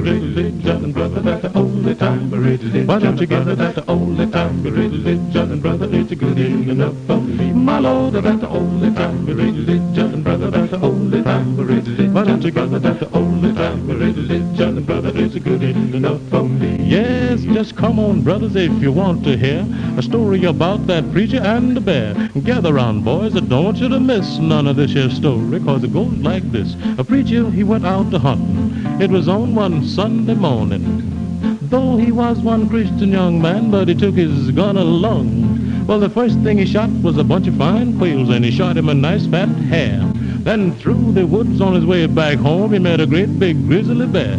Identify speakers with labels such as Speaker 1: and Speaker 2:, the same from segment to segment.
Speaker 1: religion, brother, that's the only time religion. Why don't you give it that the only time religion, brother, it's good enough for me. My Lord, that's the only time religion, brother, that's the only time religion. Why don't you give it that the only time religion, brother, it's good enough for me. Yes, just come on, brothers, if you want to hear a story about that preacher and the bear. Gather round, boys, I don't want you to miss none of this here story, cause it goes like this. A preacher, he went out to hunting. It was on one Sunday morning. Though he was one Christian young man, but he took his gun along. Well, the first thing he shot was a bunch of fine quails, and he shot him a nice fat hare. Then through the woods on his way back home, he met a great big grizzly bear.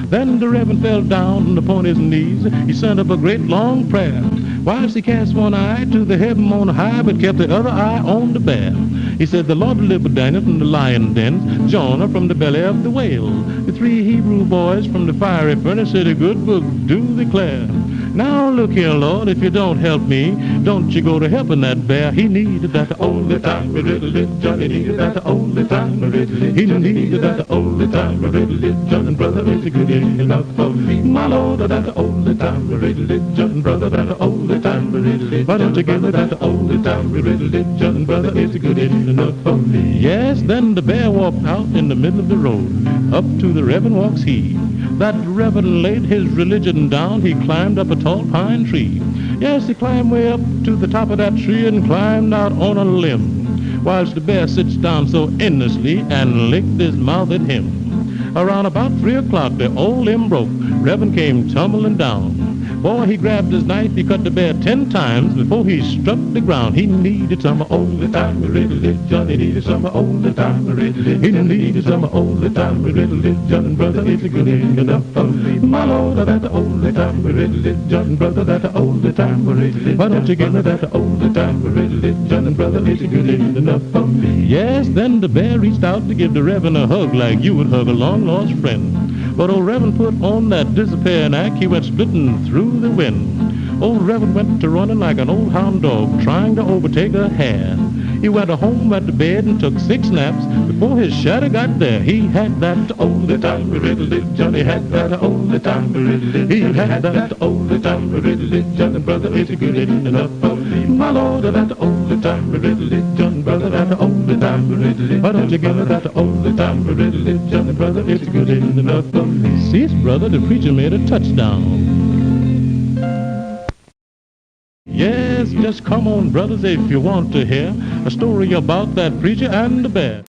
Speaker 1: Then the Reverend fell down upon his knees. He sent up a great long prayer. Whilst he cast one eye to the heaven on high, but kept the other eye on the bear. He said, the Lord delivered Daniel from the lion den, Jonah from the belly of the whale. The three Hebrew boys from the fiery furnace said a good book do declare. Now look here, Lord, if you don't help me, don't you go to helping that bear. He needed that the only time religion. He needed that the only time religion. He needed that the only time religion. And brother, it's good enough for me. My Lord, that the only time religion. Brother, that the only time religion. Why don't you give it that the only time religion? Brother, it's good enough for me. Yes, then the bear walked out in the middle of the road. Up to the Reverend walks he. That Reverend laid his religion down. He climbed up a tall pine tree. Yes, he climbed way up to the top of that tree and climbed out on a limb, whilst the bear sits down so endlessly and licked his mouth at him. Around about 3 o'clock, the old limb broke. Reverend came tumbling down. Boy, he grabbed his knife, he cut the bear 10 times before he struck the ground. He needed some only time religion. He needed some only time religion. He needed some only time religion. Brother, it's good enough for me. My Lord, that's the only time religion. Brother, that's the only time religion. Why don't you give me that the only time religion? Brother, it's good enough for me. Yes, then the bear reached out to give the Reverend a hug like you would hug a long-lost friend. But old Reverend put on that disappearing act. He went splitting through the wind. Old Reverend went to running like an old hound dog trying to overtake a hare. He went home at the bed and took 6 naps before his shadow got there. He had that only time religion. He had that only time religion. He had that only time religion. And brother, it's good enough for me. My Lord, that's the only time religion. Brother, that's the only time religion. Why don't you give me that the only time religion? And brother, it's good enough for me. See, brother, the preacher made a touchdown. Yes, just come on, brothers, if you want to hear a story about that preacher and the bear.